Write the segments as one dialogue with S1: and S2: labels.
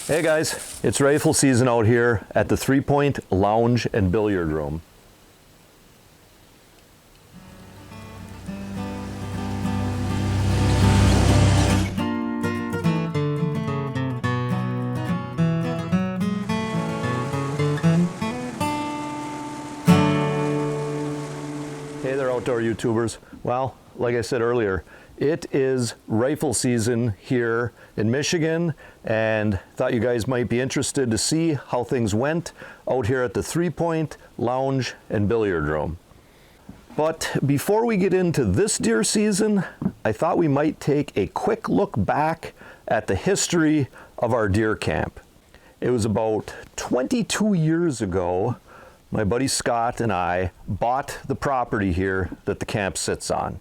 S1: Hey guys, it's rifle season out here at the 3-Point Lounge and Billiard Room. Hey there, outdoor YouTubers. Well, like I said earlier, it is rifle season here in Michigan, and thought you guys might be interested to see how things went out here at the 3-Point Lounge and Billiard Room. But before we get into this deer season, I thought we might take a quick look back at the history of our deer camp. It was about 22 years ago, my buddy Scott and I bought the property here that the camp sits on.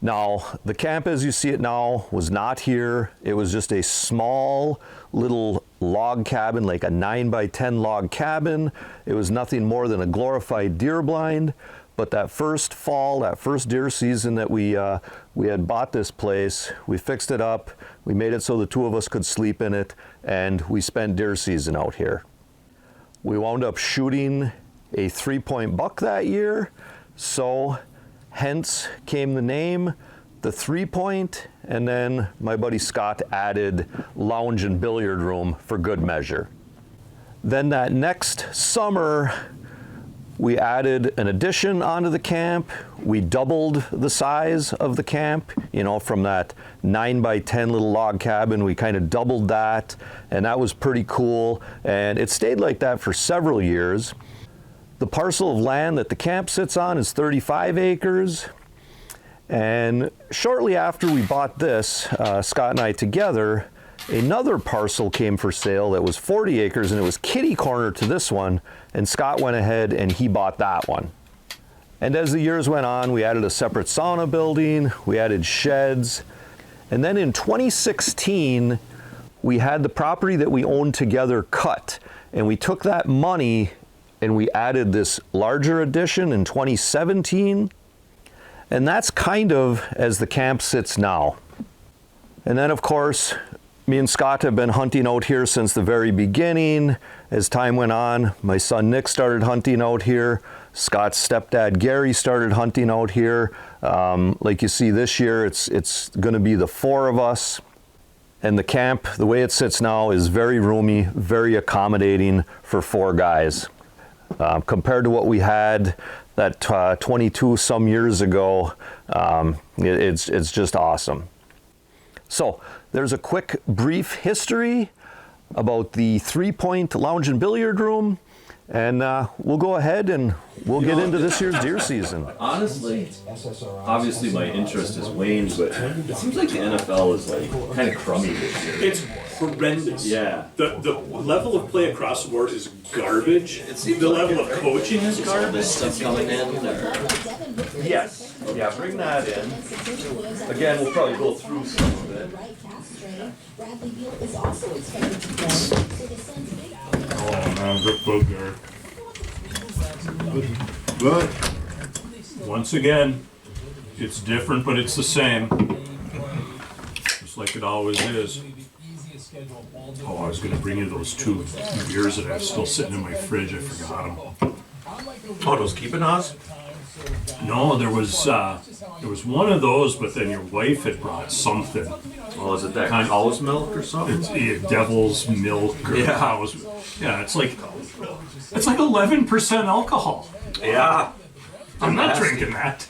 S1: Now, the camp as you see it now was not here. It was just a small little log cabin, like a 9x10 log cabin. It was nothing more than a glorified deer blind. But that first fall, that first deer season that we had bought this place, we fixed it up, we made it so the two of us could sleep in it, and we spent deer season out here. We wound up shooting a 3-point buck that year, so hence came the name, the 3-Point, and then my buddy Scott added lounge and billiard room for good measure. Then that next summer, we added an addition onto the camp. We doubled the size of the camp, you know, from that 9x10 little log cabin, we kind of doubled that, and that was pretty cool. And it stayed like that for several years. The parcel of land that the camp sits on is 35 acres. And shortly after we bought this, Scott and I together, another parcel came for sale that was 40 acres, and it was kitty corner to this one, and Scott went ahead and he bought that one. And as the years went on, we added a separate sauna building, we added sheds, and then in 2016, we had the property that we owned together cut, and we took that money and we added this larger addition in 2017, and that's kind of as the camp sits now. And then of course, me and Scott have been hunting out here since the very beginning. As time went on, my son Nick started hunting out here. Scott's stepdad Gary started hunting out here. Like you see this year, it's gonna be the 4 of us. And the camp, the way it sits now, is very roomy, very accommodating for 4 guys. Compared to what we had that 22 some years ago, it's just awesome. So there's a quick brief history about the 3-Point Lounge and Billiard Room, and we'll go ahead and we'll get into this year's deer season.
S2: Honestly, obviously my interest has waned, but it seems like the NFL is like kind of crummy this year.
S3: It's horrendous.
S2: Yeah.
S3: The level of play across the board is garbage. The level of coaching is garbage.
S2: Stuff coming in, or...
S1: Yes. Yeah, bring that in. Again, we'll probably go through some of it.
S3: Oh man, good booger. Good. Once again, it's different, but it's the same. Just like it always is. Oh, I was going to bring you those 2 beers that I have still sitting in my fridge. I forgot them.
S1: Oh, those Keep It Us?
S3: No, there was one of those, but then your wife had brought something.
S1: Oh, is it that kind of cow's milk or something?
S3: It's devil's milk or cow's. Yeah, it's like 11% alcohol.
S1: Yeah.
S3: I'm not drinking that.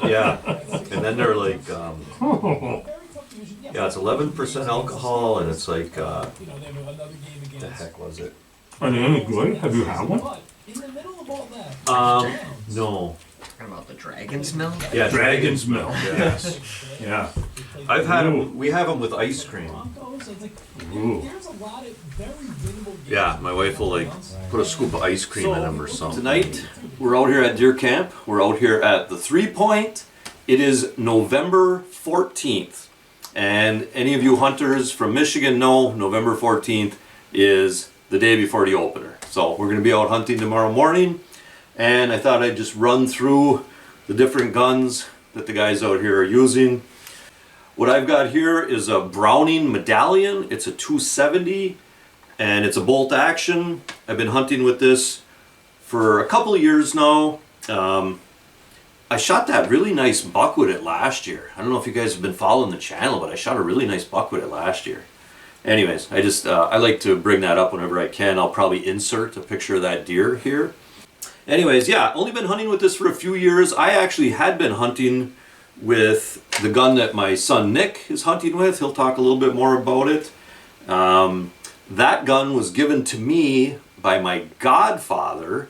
S1: Yeah. And then they're like, yeah, it's 11% alcohol, and it's like, what the heck was it?
S3: Are they any good? Have you had one?
S1: No.
S4: Talking about the dragon's milk?
S1: Yeah,
S3: Dragon's milk. Yes. Yeah.
S1: I've had them, we have them with ice cream.
S3: Ooh.
S1: Yeah, my wife will like put a scoop of ice cream in them or something.
S2: Tonight, we're out here at deer camp. We're out here at the 3-Point. It is November 14th. And any of you hunters from Michigan know November 14th is the day before the opener. So we're going to be out hunting tomorrow morning. And I thought I'd just run through the different guns that the guys out here are using. What I've got here is a Browning Medallion. It's a 270 and it's a bolt action. I've been hunting with this for a couple of years now. I shot that really nice buck with it last year. I don't know if you guys have been following the channel, but I shot a really nice buck with it last year. Anyways, I like to bring that up whenever I can. I'll probably insert a picture of that deer here. Anyways, yeah, only been hunting with this for a few years. I actually had been hunting with the gun that my son Nick is hunting with. He'll talk a little bit more about it. That gun was given to me by my godfather.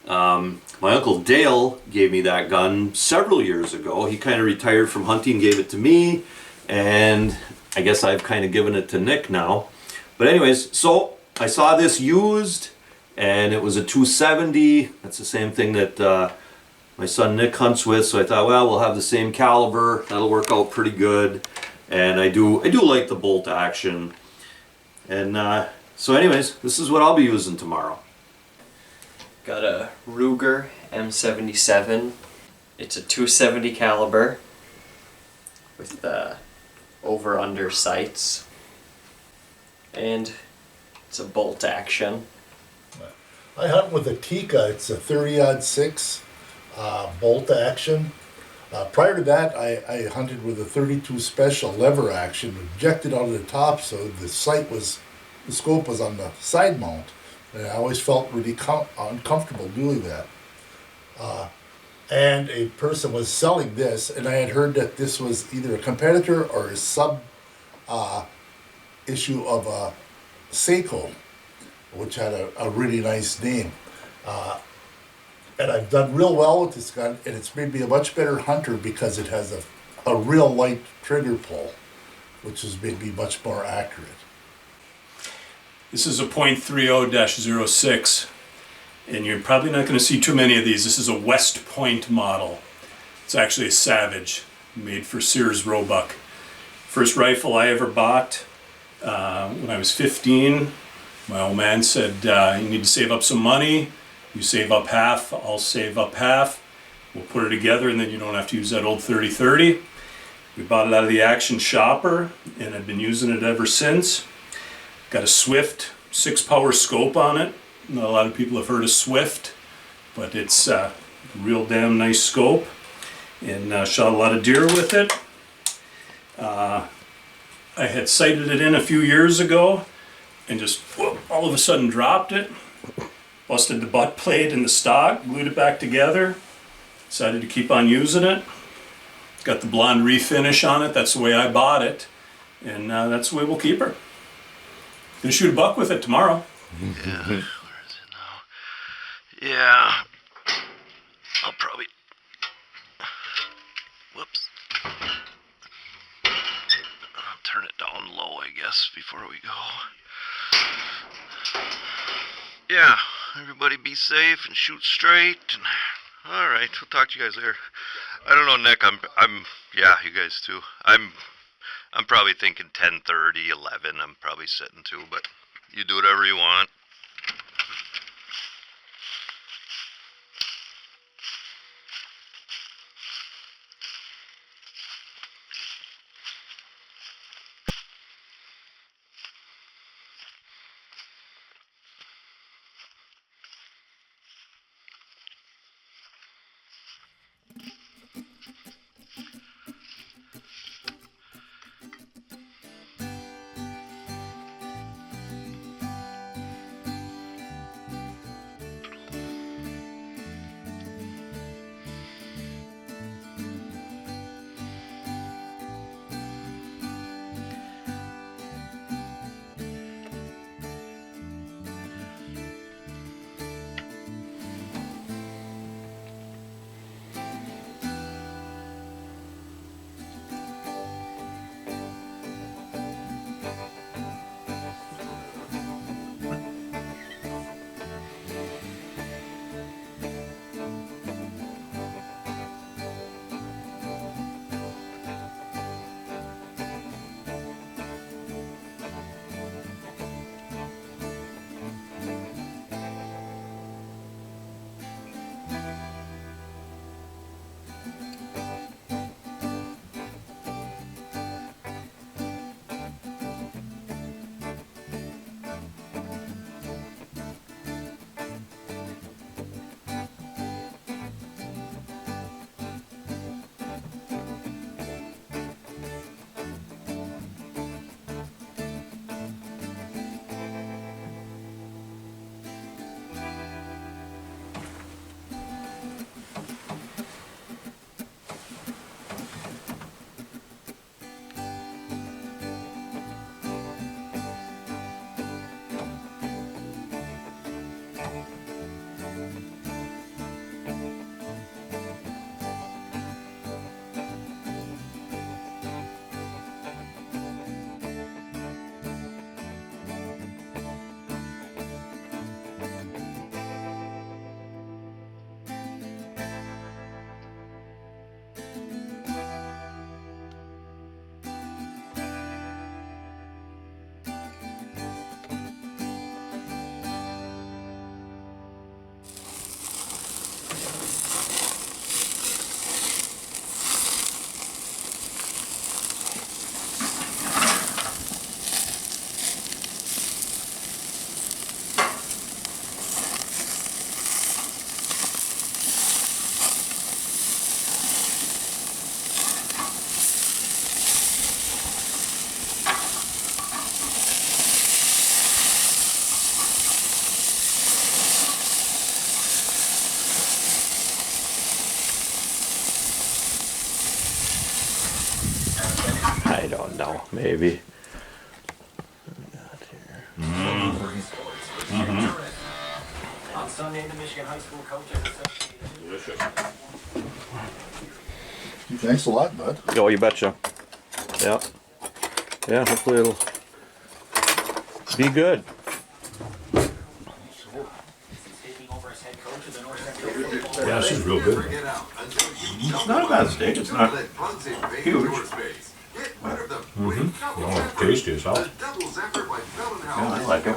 S2: My Uncle Dale gave me that gun several years ago. He kind of retired from hunting, gave it to me, and I guess I've kind of given it to Nick now. But anyways, so I saw this used, and it was a 270. That's the same thing that my son Nick hunts with, so I thought, well, we'll have the same caliber. That'll work out pretty good. And I do like the bolt action. And so anyways, this is what I'll be using tomorrow.
S4: Got a Ruger M77. It's a 270 caliber with over-under sights, and it's a bolt action.
S5: I hunt with a Tika. It's a 30-06 bolt action. Prior to that, I hunted with a 32 special lever action, ejected out of the top, so the scope was on the side mount. And I always felt really uncomfortable doing that. And a person was selling this, and I had heard that this was either a competitor or a sub issue of a Seiko, which had a really nice name. And I've done real well with this gun, and it's made me a much better hunter because it has a real light trigger pull, which has made me much more accurate.
S3: This is a .30-06, and you're probably not going to see too many of these. This is a West Point model. It's actually a Savage, made for Sears Roebuck. First rifle I ever bought when I was 15. My old man said, you need to save up some money. You save up half, I'll save up half. We'll put it together, and then you don't have to use that old 30-30. We bought it out of the Action Shopper, and I've been using it ever since. Got a Swift 6-power scope on it. Not a lot of people have heard of Swift, but it's a real damn nice scope. And shot a lot of deer with it. I had sighted it in a few years ago and just whoop, all of a sudden dropped it. Busted the butt plate in the stock, glued it back together. Decided to keep on using it. Got the blonde refinish on it. That's the way I bought it. And that's the way we'll keep her. Gonna shoot a buck with it tomorrow.
S1: Yeah, where is it now? Yeah, I'll probably, whoops. I'll turn it down low, I guess, before we go. Yeah, everybody be safe and shoot straight. And all right, we'll talk to you guys later. I don't know, Nick. Yeah, you guys too. I'm probably thinking 10:30, 11. I'm probably sitting too, but you do whatever you want. don't know. Maybe.
S6: On Sunday, the Michigan High School Coaches Association.
S5: Thanks a lot, bud.
S1: Oh, you betcha. Yeah. Yeah, hopefully it'll be good.
S6: Taking over as head coach of the North Central.
S3: Yeah, this is real good.
S7: It's not a bad steak. It's not huge.
S3: Oh, tasty as hell.
S7: Yeah, I like it.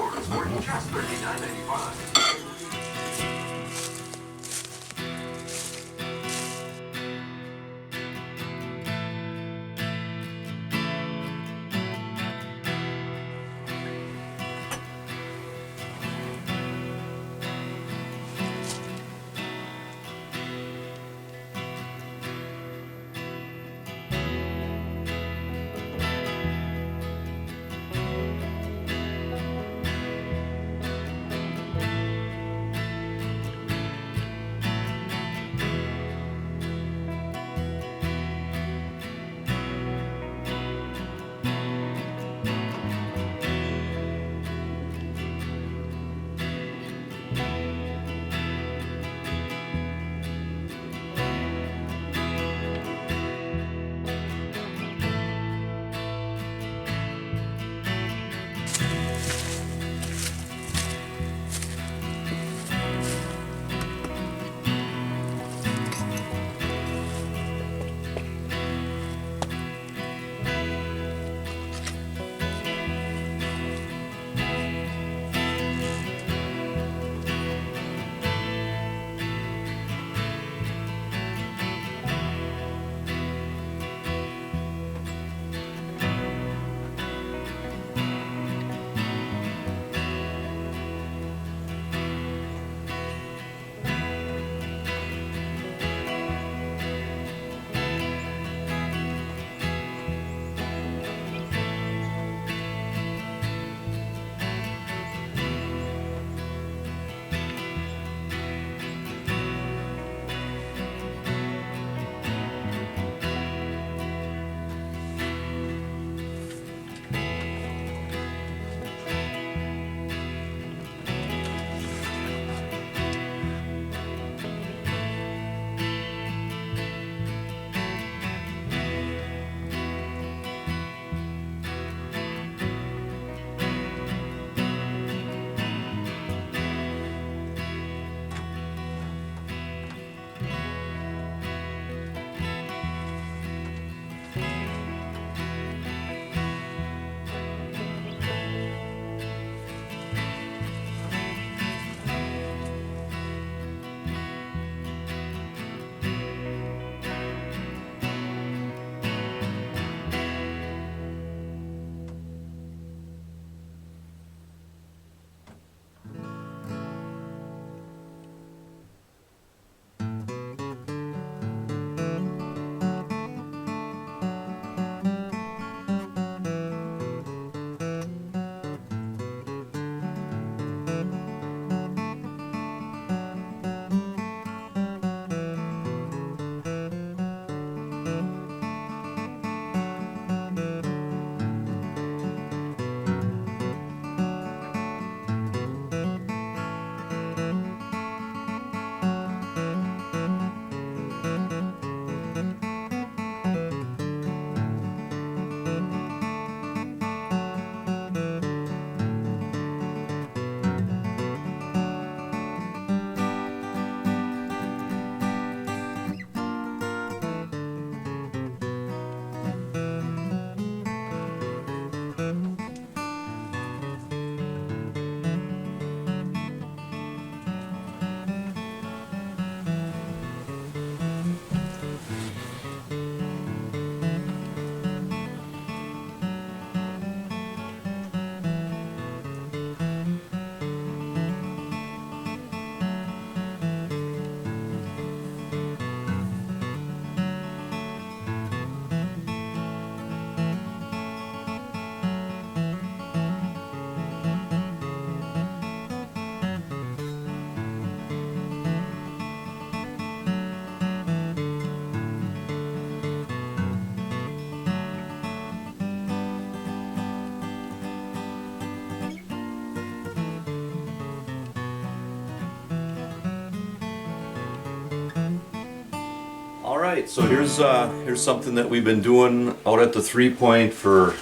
S2: right, so here's something that we've been doing out at the 3-point for,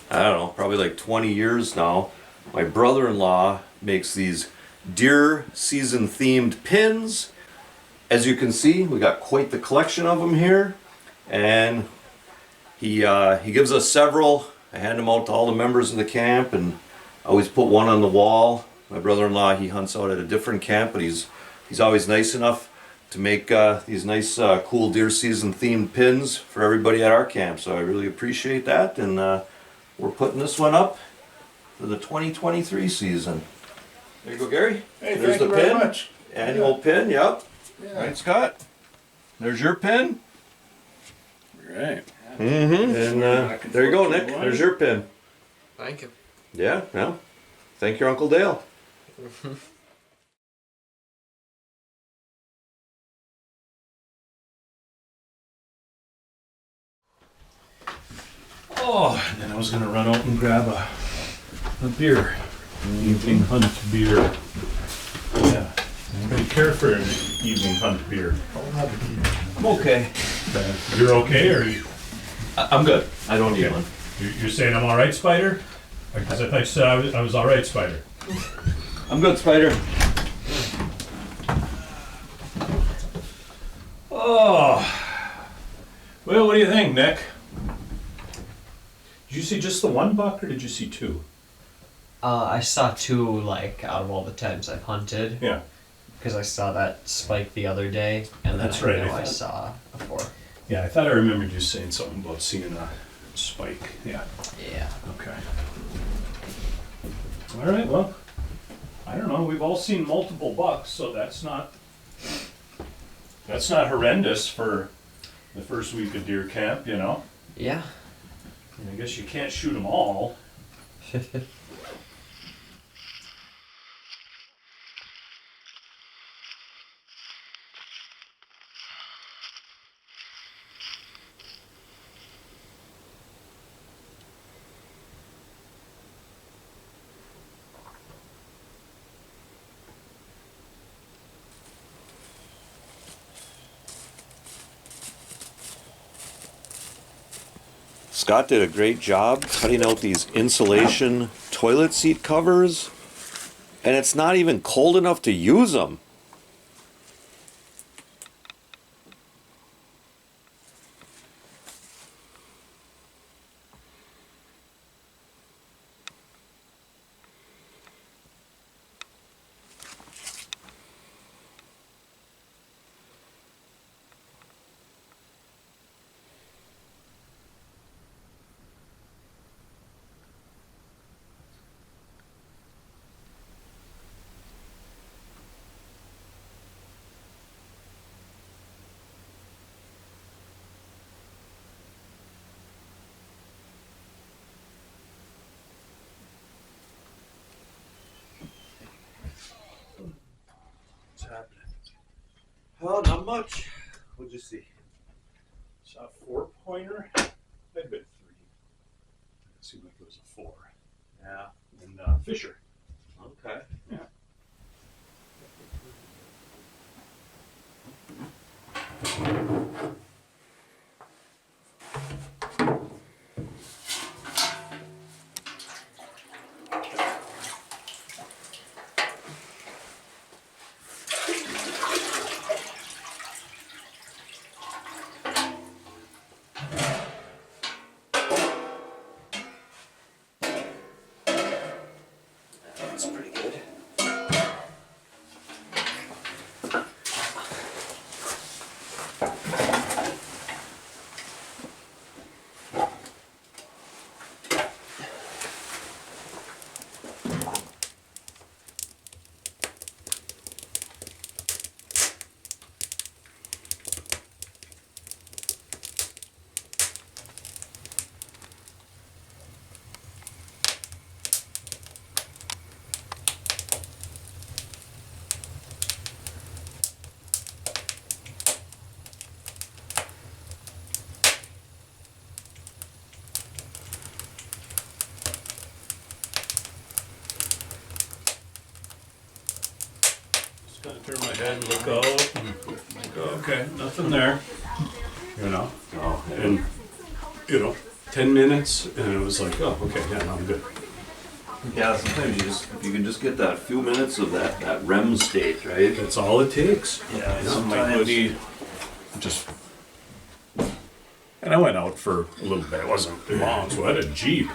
S2: I don't know, probably like 20 years now. My brother-in-law makes these deer season themed pins. As you can see, we got quite the collection of them here, and he gives us several. I hand them out to all the members of the camp, and I always put one on the wall. My brother-in-law, he hunts out at a different camp, but he's always nice enough to make these nice cool deer season themed pins for everybody at our camp. So I really appreciate that, and we're putting this one up for the 2023 season. There you go, Gary.
S5: Hey,
S2: There's
S5: thank
S2: the
S5: you very
S2: pin.
S5: much.
S2: Annual pin, yep.
S5: Yeah.
S2: Right, Scott? There's your pin.
S3: Right.
S2: Mm-hmm. And there you go, Nick. There's your pin.
S4: Thank you.
S2: Yeah, well, thank your Uncle Dale.
S3: Oh, and then I was gonna run out and grab a beer. Evening hunt beer. Yeah. Anybody care for an evening hunt beer?
S2: I'm okay.
S3: You're okay, or you?
S2: I'm good. I don't need
S3: Okay.
S2: one.
S3: You're saying I'm all right, Spider? Because I thought you said I was all right, Spider.
S2: I'm good, Spider.
S3: Oh. Well, what do you think, Nick? Did you see just the one buck, or did you see two?
S4: I saw two, like, out of all the times I've hunted.
S3: Yeah.
S4: Because I saw that spike the other day, and then
S3: That's
S4: I
S3: right,
S4: know
S3: I
S4: I
S3: thought-
S4: saw a four.
S3: Yeah, I thought I remembered you saying something about seeing a spike. Yeah.
S4: Yeah.
S3: Okay. All right, well, I don't know, we've all seen multiple bucks, so that's not horrendous for the first week of deer camp, you know?
S4: Yeah.
S3: I guess you can't shoot them all.
S2: Scott did a great job cutting out these insulation toilet seat covers, and it's not even cold enough to use them.
S3: What's happening?
S2: Oh, not much. What'd you see?
S3: Saw a 4-pointer? Might have been 3. It seemed like it was a 4.
S2: Yeah.
S3: And Fisher.
S2: Okay.
S3: Yeah.
S2: That's pretty good.
S3: Just gotta turn my head and look out. Okay, nothing there. you know?
S2: Oh,
S3: And, 10 minutes, and it was like, oh, okay, yeah, no, I'm good.
S2: yeah, sometimes if you can just get that few minutes of that REM state, right?
S3: That's all it takes.
S2: Yeah,
S3: My buddy just... And I went out for a little bit. It wasn't long, so I had a Jeep.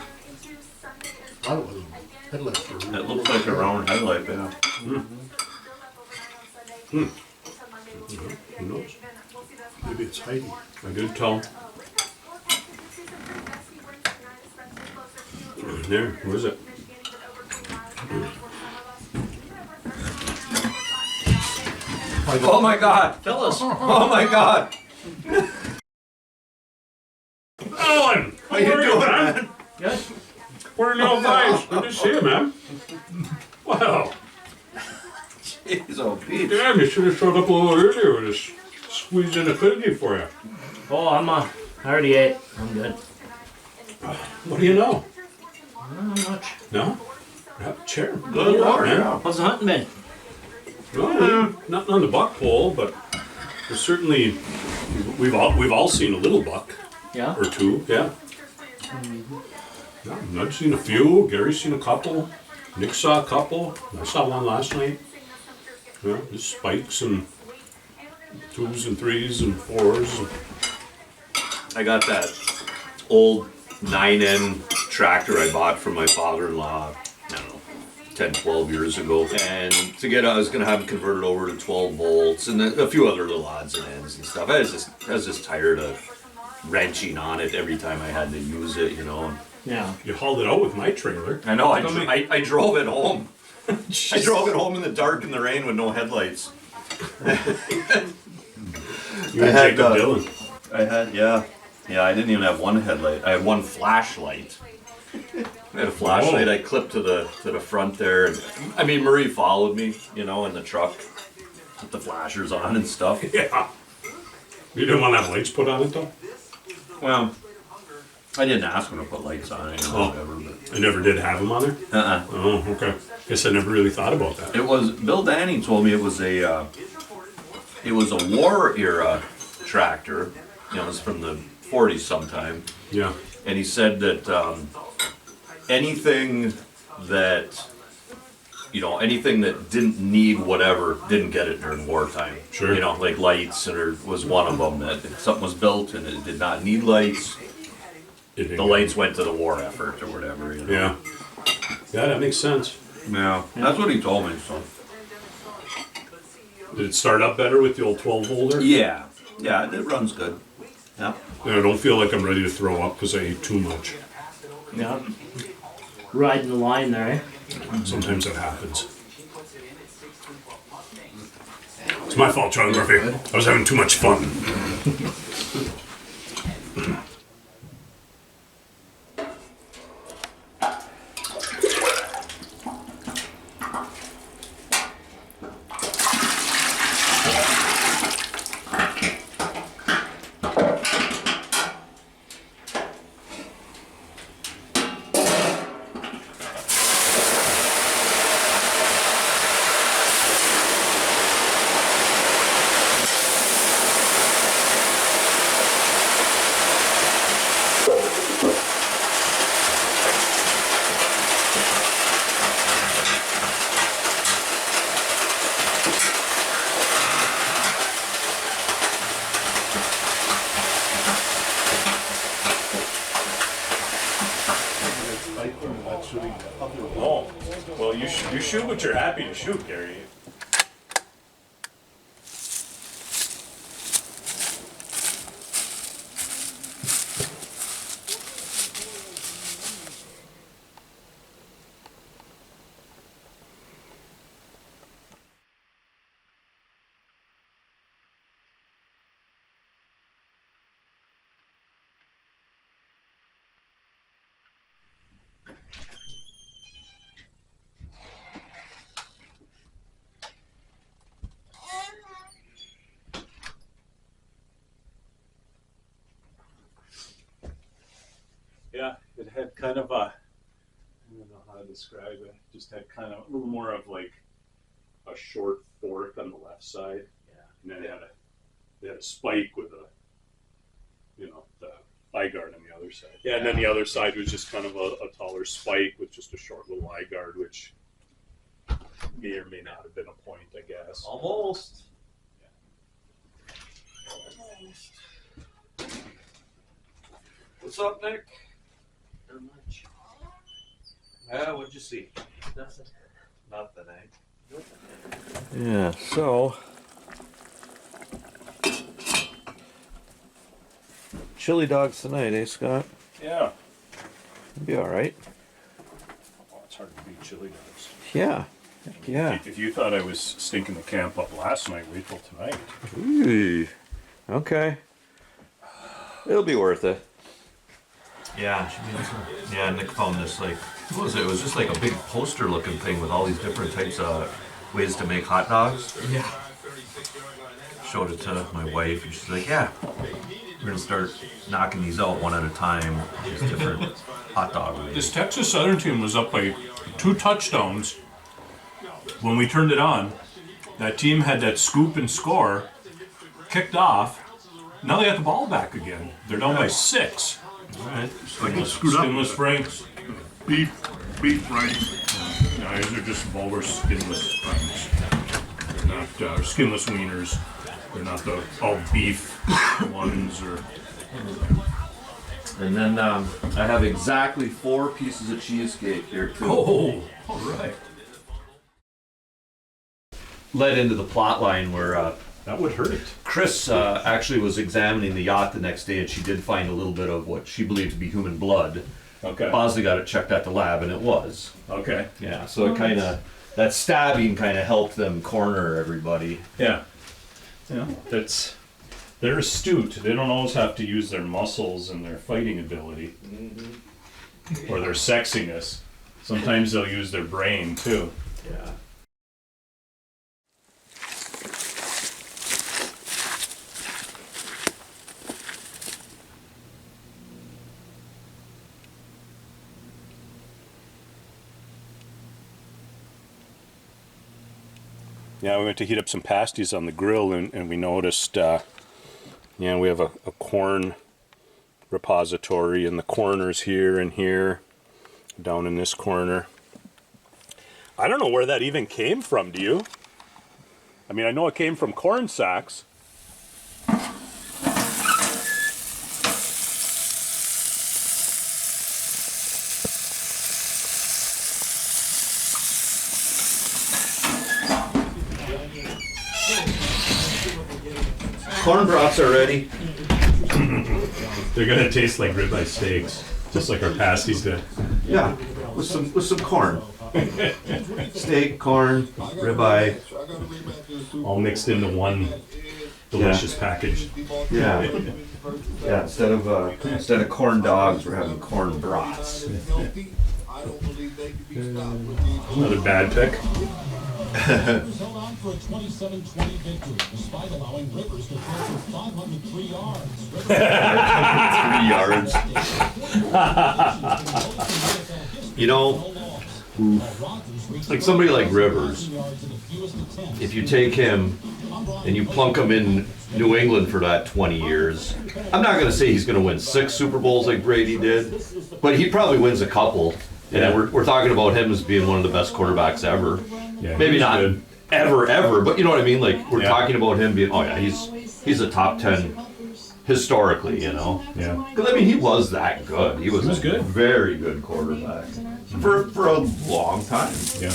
S5: I wasn't. Headlights for
S2: It looks like a round headlight, yeah.
S3: Who knows?
S5: maybe it's Heidi.
S3: I did tell him. There, where is it?
S2: Oh my God!
S4: Tell us.
S2: Oh my God!
S3: Alan!
S2: How you doing, man?
S4: Good.
S3: We're in no vibes. Good to see you, man. Wow.
S2: Jeez, oh Pete.
S3: Damn, you should have showed up a little earlier. We just squeezed in a cookie for you.
S8: Oh, I already ate. I'm good.
S3: What do you know?
S8: Not much.
S3: No? Grab a chair.
S2: Good Lord,
S3: man.
S2: yeah.
S8: How's the hunting been?
S3: No, not on the buck pole, but there's certainly we've all seen a little buck
S8: Yeah.
S3: or two. Yeah. Yeah, I've seen a few. Gary's seen a couple. Nick saw a couple. I saw one last night. Yeah, there's spikes and 2s and 3s and 4s.
S2: I got that old 9N tractor I bought from my father-in-law, I don't know, 10, 12 years ago. And I was going to have it converted over to 12 volts and a few other little odds and ends and stuff. I was just tired of wrenching on it every time I had to use it, And
S8: Yeah.
S3: You hauled it out with my trailer.
S2: I know, I drove it home. I drove it home in the dark in the rain with no headlights.
S3: You
S2: I
S3: and
S2: had,
S3: Jacob Dillon.
S2: I had, yeah, I didn't even have one headlight. I had one flashlight. I had a flashlight I clipped to the front there. And, I mean, Marie followed me, in the truck with the flashers on and stuff.
S3: Yeah. You didn't want to have lights put on it though?
S2: Well, I didn't ask him to put lights on it, whatever. But
S3: I never did have them on there? Oh, okay. Guess I never really thought about that.
S2: it was Bill Danny told me it was a war era tractor. It was from the 40s sometime.
S3: Yeah.
S2: And he said that anything that didn't need whatever didn't get it during wartime.
S3: Sure.
S2: Like lights was one of them. That if something was built and it did not need lights, the lights went to the war effort or whatever.
S3: Yeah. Yeah, that makes sense.
S2: Yeah, that's what he told me. So.
S3: Did it start up better with the old 12 volter?
S2: Yeah, it runs good. Yeah.
S3: I don't feel like I'm ready to throw up because I ate too much.
S8: Yeah. Riding the line there, eh?
S3: Sometimes that happens. It's my fault, John Murphy. I was having too much fun. Oh, well, you shoot what you're happy to shoot, Gary. Yeah, it had kind of I don't know how to describe it. Just had kind of a little more of like a short fork on the left side. Yeah. And then it had a spike with you know, the eye guard on the other side. Yeah, and then the other side was just kind of a taller spike with just a short little eye guard, which may or may not have been a point, I guess.
S2: Almost. What's up, Nick?
S4: Not much.
S2: Yeah, what'd you see?
S4: Nothing.
S2: Nothing, eh? Yeah, so chili dogs tonight, eh, Scott?
S3: Yeah.
S2: It'll be all right.
S3: Oh, it's hard to beat chili dogs.
S2: Yeah, heck yeah.
S3: If you thought I was stinking the camp up last night, wait till tonight.
S2: Ooh, okay. It'll be worth it. Yeah, yeah. Nick found this like, what was it? It was just like a big poster-looking thing with all these different types of ways to make hot dogs.
S3: Yeah.
S2: Showed it to my wife, and she's like, "Yeah, we're gonna start knocking these out one at a time. These different hot dog ways."
S3: This Texas Southern team was up by 2 touchdowns when we turned it on. That team had that scoop and score, kicked off. Now they got the ball back again. They're down by 6.
S2: Right.
S3: Skinless franks.
S7: Beef franks.
S3: No, these are just vulgar skinless franks. They're not skinless wieners. They're not the all beef ones or.
S2: And then I have exactly 4 pieces of cheesecake here too.
S3: Oh, all right.
S1: Led into the plot line where
S3: That would hurt.
S1: Chris actually was examining the yacht the next day, and she did find a little bit of what she believed to be human blood.
S3: Okay.
S1: Bosley got it checked at the lab, and it was.
S3: Okay.
S1: Yeah, so it kind of, that stabbing kind of helped them corner everybody.
S3: Yeah. Yeah. They're astute. They don't always have to use their muscles and their fighting ability or their sexiness. Sometimes they'll use their brain too.
S1: Yeah.
S3: Yeah, we went to heat up some pasties on the grill, and we noticed, we have a corn repository in the corners here and here, down in this corner. I don't know where that even came from, do you? I mean, I know it came from corn sacks.
S1: Corn broths are ready.
S3: They're gonna taste like ribeye steaks, just like our pasties did.
S1: Yeah, with some corn. Steak, corn, ribeye.
S3: All mixed into one delicious package.
S1: Yeah. Yeah. Instead of corn dogs, we're having corn broths.
S3: Another bad pick.
S9: held on for a 27-20 victory, despite allowing Rivers to throw for 503 yards.
S1: 3 yards. You know, like somebody like Rivers, if you take him and you plunk him in New England for that 20 years, I'm not going to say he's going to win 6 Super Bowls like Brady did, but he probably wins a couple. And we're talking about him as being one of the best quarterbacks ever.
S3: Yeah,
S1: maybe not
S3: good.
S1: ever, but you know what I mean? Like, we're talking about him being, he's a top 10 historically, you know?
S3: Yeah.
S1: Because, I mean, he was that good. He was
S3: good.
S1: A very good quarterback for a long time.
S3: Yeah.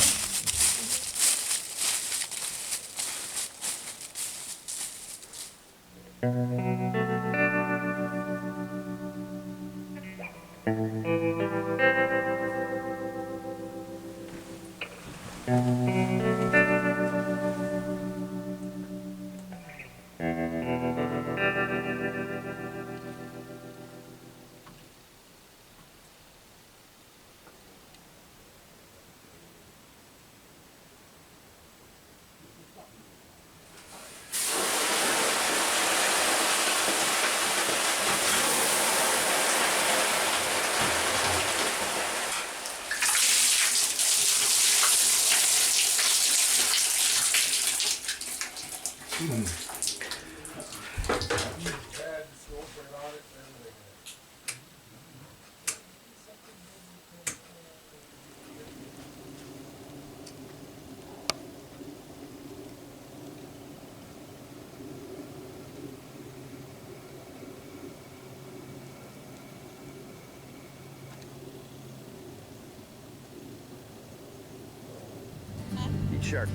S1: shark.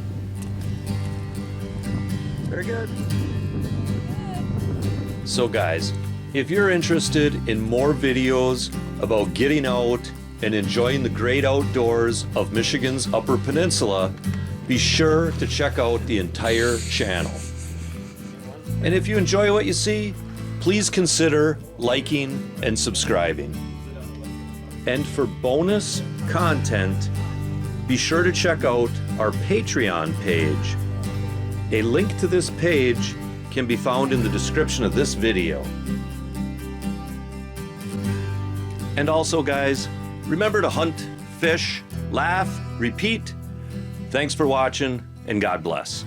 S1: Very good. So guys, if you're interested in more videos about getting out and enjoying the great outdoors of Michigan's Upper Peninsula, be sure to check out the entire channel. And if you enjoy what you see, please consider liking and subscribing. And for bonus content, be sure to check out our Patreon page. A link to this page can be found in the description of this video. And also guys, remember to hunt, fish, laugh, repeat. Thanks for watching, and God bless.